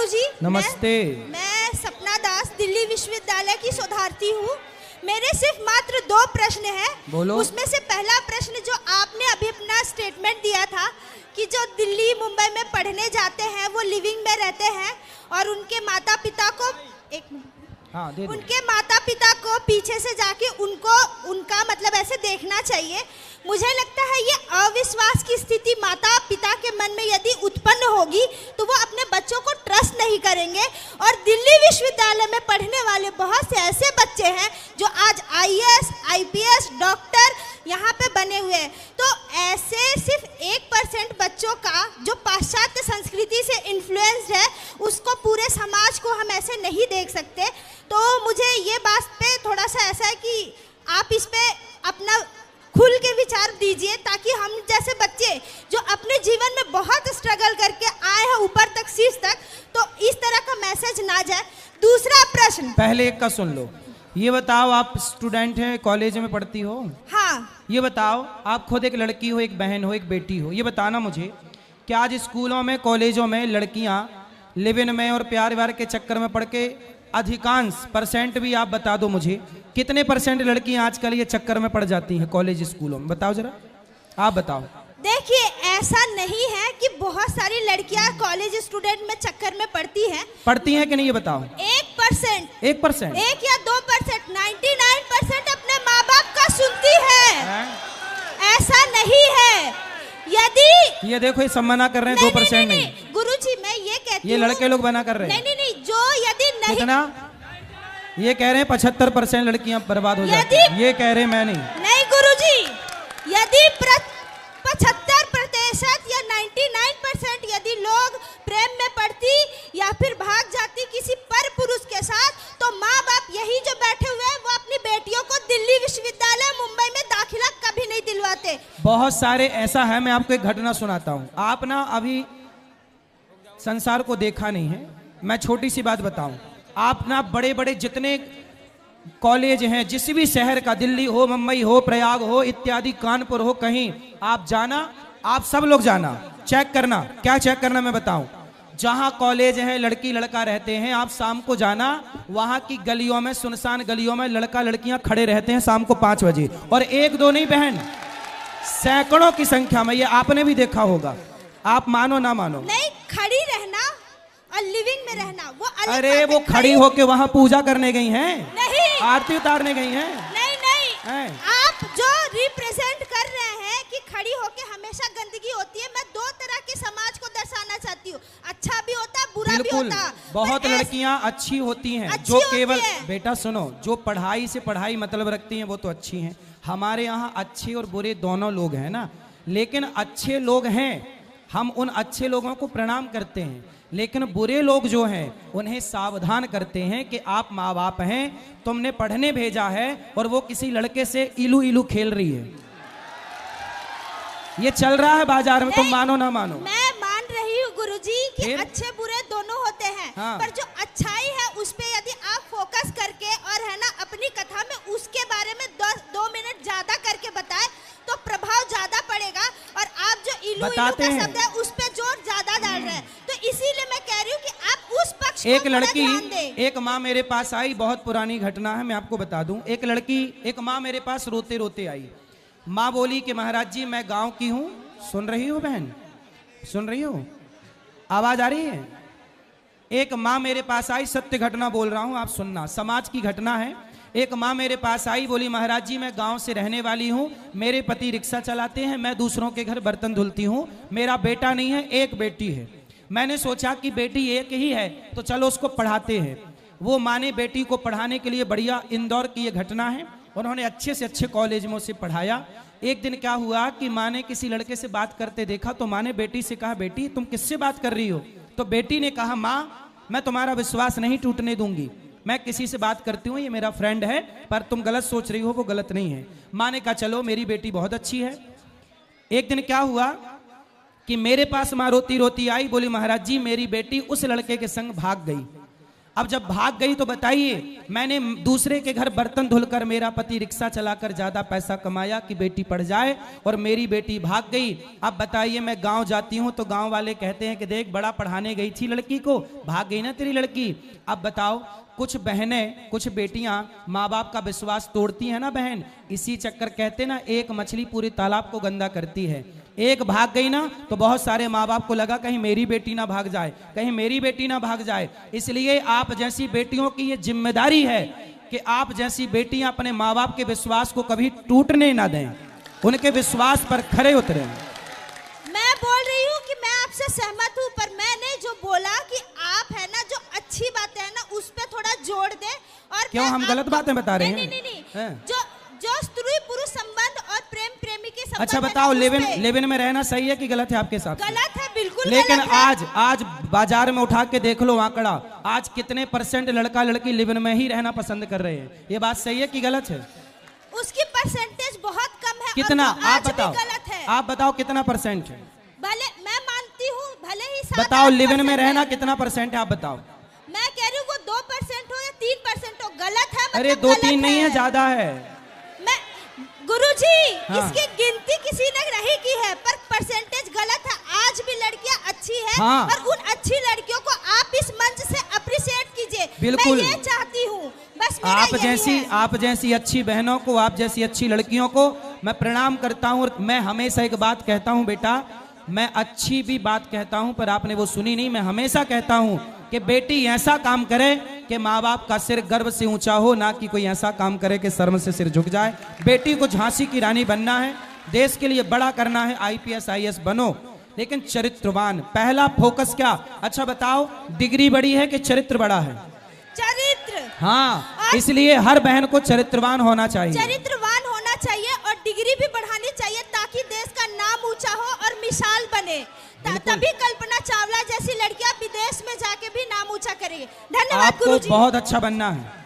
गुरुजी। नमस्ते। मैं सपना दास दिल्ली विश्वविद्यालय की शोधार्थी हूँ। मेरे सिर्फ मात्र 2 प्रश्न हैं। बोलो। उसमें से पहला प्रश्न जो आपने अभी अपना स्टेटमेंट दिया था कि जो दिल्ली मुंबई में पढ़ने जाते हैं वो लिविंग में रहते हैं और उनके माता पिता को उनके माता पिता को पीछे से जाके उनका मतलब ऐसे देखना चाहिए। मुझे लगता है ये अविश्वास की स्थिति माता पिता के मन में यदि उत्पन्न होगी तो वो अपने बच्चों को ट्रस्ट नहीं करेंगे। और दिल्ली विश्वविद्यालय में पढ़ने वाले बहुत से ऐसे बच्चे हैं जो आज IAS, IPS, डॉक्टर यहाँ पे बने हुए हैं। तो ऐसे सिर्फ 1% बच्चों का जो पाश्चात्य संस्कृति से इन्फ्लुएंस्ड है उसको पूरे समाज को हम ऐसे नहीं देख सकते। तो मुझे ये बात पे थोड़ा सा ऐसा है कि आप इस पे अपना खुल के विचार दीजिए ताकि हम जैसे बच्चे जो अपने जीवन में बहुत स्ट्रगल करके आए हैं ऊपर तक शीर्ष तक, तो इस तरह का मैसेज ना जाए। दूसरा प्रश्न, पहले एक का सुन लो। ये बताओ, आप स्टूडेंट हैं, कॉलेज में पढ़ती हो? हाँ। ये बताओ, आप खुद एक लड़की हो, एक बहन हो, एक बेटी हो, ये बताना मुझे कि आज स्कूलों में कॉलेजों में लड़कियां लिव इन में और प्यार व्यार के चक्कर में पड़ के अधिकांश परसेंट भी आप बता दो मुझे, कितने परसेंट लड़कियां आजकल ये चक्कर में पड़ जाती हैं कॉलेज स्कूलों में? बताओ जरा, आप बताओ। देखिए, ऐसा नहीं है कि बहुत सारी लड़कियां कॉलेज स्टूडेंट में चक्कर में पड़ती हैं कि नहीं, ये बताओ। 1%, 1% 1 या 2%, 99% अपने माँ बाप का सुनती है। ऐसा नहीं है। यदि ये देखो, ये सब मना कर रहे हैं, 2% नहीं। गुरुजी, मैं ये कहती हूँ, ये लड़के लोग मना कर रहे हैं। नहीं, जो यदि नहीं, कितना? ये कह रहे हैं 75% लड़कियां बर्बाद हो जाती हैं। ये कह रहे हैं, मैं नहीं गुरुजी, यदि 75% या 99% यदि लोग प्रेम में पड़ती या फिर भाग जाती किसी पर पुरुष के साथ, तो माँ बाप यही जो बैठे हुए हैं वो अपनी बेटियों को दिल्ली विश्वविद्यालय मुंबई में दाखिला कभी नहीं दिलवाते। बहुत सारे ऐसा है। मैं आपको एक घटना सुनाता हूँ। आप ना अभी संसार को देखा नहीं है। मैं छोटी सी बात बताऊं, आप ना बड़े बड़े जितने कॉलेज हैं, जिस भी शहर का, दिल्ली हो, मुंबई हो, प्रयाग हो, इत्यादि, कानपुर हो, कहीं आप जाना, आप सब लोग जाना, चेक करना। क्या चेक करना मैं बताऊं? जहां कॉलेज है, लड़की लड़का रहते हैं, आप शाम को जाना, वहां की गलियों में, सुनसान गलियों में लड़का लड़कियां खड़े रहते हैं शाम को 5 बजे, और 1-2 नहीं बहन, सैकड़ों की संख्या में। ये आपने भी देखा होगा, आप मानो ना मानो। नहीं, खड़ी रहना और लिविंग में रहना वो अलग। अरे वो खड़ी होके वहां पूजा करने गई हैं, नहीं, आरती उतारने गई हैं। नहीं, आप जो रिप्रेजेंट कर रहे हैं कि खड़ी होके हमेशा गंदगी होती है, मैं 2 तरह के समाज को दर्शाना चाहती हूँ। अच्छा भी होता है, बुरा भी होता है। बहुत लड़कियां अच्छी होती हैं जो केवल, बेटा सुनो, जो पढ़ाई से पढ़ाई मतलब रखती हैं वो तो अच्छी हैं। हमारे यहाँ अच्छे और बुरे दोनों लोग हैं ना, लेकिन अच्छे लोग हैं, हम उन अच्छे लोगों को प्रणाम करते हैं, लेकिन बुरे लोग जो हैं उन्हें सावधान करते हैं कि आप माँ बाप हैं, तुमने पढ़ने भेजा है और वो किसी लड़के से इलू इलू खेल रही है। ये चल रहा है बाजार में, तुम मानो ना मानो। मैं मान रही हूँ गुरुजी कि अच्छे बुरे दोनों होते हैं। हाँ। पर जो अच्छाई है उस पे यदि आप फोकस करके और है ना अपनी कथा में उसके बारे में 2 मिनट ज्यादा करके बताए तो प्रभाव ज्यादा पड़ेगा। और आप जो इलू इलू का शब्द है उस पे जोर ज्यादा डाल रहे हैं, तो इसीलिए मैं कह रही हूँ कि आप उस पक्ष एक लड़की, एक माँ मेरे पास आई, बहुत पुरानी घटना है, मैं आपको बता दूं। एक माँ मेरे पास रोते रोते आई। माँ बोली कि महाराज जी मैं गांव की हूँ। सुन रही हो बहन, सुन रही हो, आवाज आ रही है? एक माँ मेरे पास आई, सत्य घटना बोल रहा हूँ, आप सुनना, समाज की घटना है। एक माँ मेरे पास आई, बोली महाराज जी मैं गांव से रहने वाली हूँ, मेरे पति रिक्शा चलाते हैं, मैं दूसरों के घर बर्तन धुलती हूँ, मेरा बेटा नहीं है, एक बेटी है। मैंने सोचा कि बेटी एक ही है तो चलो उसको पढ़ाते हैं। वो माँ ने बेटी को पढ़ाने के लिए, बढ़िया, इंदौर की ये घटना है, उन्होंने अच्छे से अच्छे कॉलेज में उसे पढ़ाया। एक दिन क्या हुआ कि माँ ने किसी लड़के से बात करते देखा, तो माँ ने बेटी से कहा, बेटी तुम किससे बात कर रही हो? तो बेटी ने कहा, माँ मैं तुम्हारा विश्वास नहीं टूटने दूंगी, मैं किसी से बात करती हूँ, ये मेरा फ्रेंड है, पर तुम गलत सोच रही हो, वो गलत नहीं है। माँ ने कहा चलो मेरी बेटी बहुत अच्छी है। एक दिन क्या हुआ कि मेरे पास माँ रोती रोती आई, बोली महाराज जी मेरी बेटी उस लड़के के संग भाग गई। अब जब भाग गई तो बताइए, मैंने दूसरे के घर बर्तन धुलकर मेरा पति रिक्शा चलाकर ज्यादा पैसा कमाया कि बेटी पढ़ जाए, और मेरी बेटी भाग गई। अब बताइए, मैं गांव जाती हूं तो गांव वाले कहते हैं कि देख बड़ा पढ़ाने गई थी लड़की को, भाग गई ना तेरी लड़की। अब बताओ, कुछ बहनें, कुछ बेटियां माँ बाप का विश्वास तोड़ती हैं ना बहन, इसी चक्कर कहते ना एक मछली पूरे तालाब को गंदा करती है। एक भाग गई ना तो बहुत सारे माँ बाप को लगा कहीं मेरी बेटी ना भाग जाए, कहीं मेरी बेटी ना भाग जाए। इसलिए आप जैसी बेटियों की ये जिम्मेदारी है कि आप जैसी बेटियां अपने माँ बाप के विश्वास को कभी टूटने ना दें, उनके विश्वास पर खरे उतरें। मैं बोल रही हूँ कि मैं आपसे सहमत हूँ, पर मैंने जो बोला कि आप है ना जो अच्छी बातें है ना उस पे थोड़ा जोड़ दे। और क्यों हम गलत बातें बता रहे हैं? नहीं। जो स्त्री पुरुष संबंध और प्रेम प्रेमी के संबंध। अच्छा बताओ, लिव इन में रहना सही है कि गलत है आपके साथ? गलत है, बिल्कुल। लेकिन आज बाजार में उठा के देख लो आंकड़ा, आज कितने % लड़का लड़की लिव इन में ही रहना पसंद कर रहे हैं। ये बात सही है कि गलत है? उसकी परसेंटेज बहुत कम है। कितना? आप बताओ। गलत है। आप बताओ कितना % है? भले मैं मानती हूँ, भले ही बताओ लिव इन में रहना कितना % है, आप बताओ। मैं कह रही हूँ वो 2% हो या 3% हो, गलत है। अरे 2-3 नहीं है, ज्यादा है। मैं गुरुजी, हाँ। इसकी गिनती किसी ने नहीं की है, पर परसेंटेज गलत है। आज भी लड़कियां अच्छी है। हाँ। और उन अच्छी लड़कियों को आप इस मंच से अप्रिशिएट कीजिए। बिल्कुल। मैं ये चाहती हूँ, बस मेरा यही है। आप जैसी अच्छी बहनों को, आप जैसी अच्छी लड़कियों को मैं प्रणाम करता हूँ। और मैं हमेशा एक बात कहता हूँ बेटा, मैं अच्छी भी बात कहता हूँ पर आपने वो सुनी नहीं। मैं हमेशा कहता हूँ कि बेटी ऐसा काम करे कि माँ बाप का सिर गर्व से ऊंचा हो, ना कि कोई ऐसा काम करे कि शर्म से सिर झुक जाए। बेटी को झांसी की रानी बनना है, देश के लिए बड़ा करना है, IPS IAS बनो, लेकिन चरित्रवान। पहला फोकस क्या? अच्छा बताओ, डिग्री बड़ी है कि चरित्र बड़ा है? चरित्र। हाँ, इसलिए हर बहन को चरित्रवान होना चाहिए। चरित्रवान होना चाहिए और डिग्री भी बढ़ानी चाहिए ताकि देश का नाम ऊंचा हो और मिसाल बने। तभी कल्पना चावला जैसी लड़कियां विदेश में जाके भी नाम ऊंचा करेंगी। धन्यवाद आपको गुरुजी। बहुत अच्छा बनना है।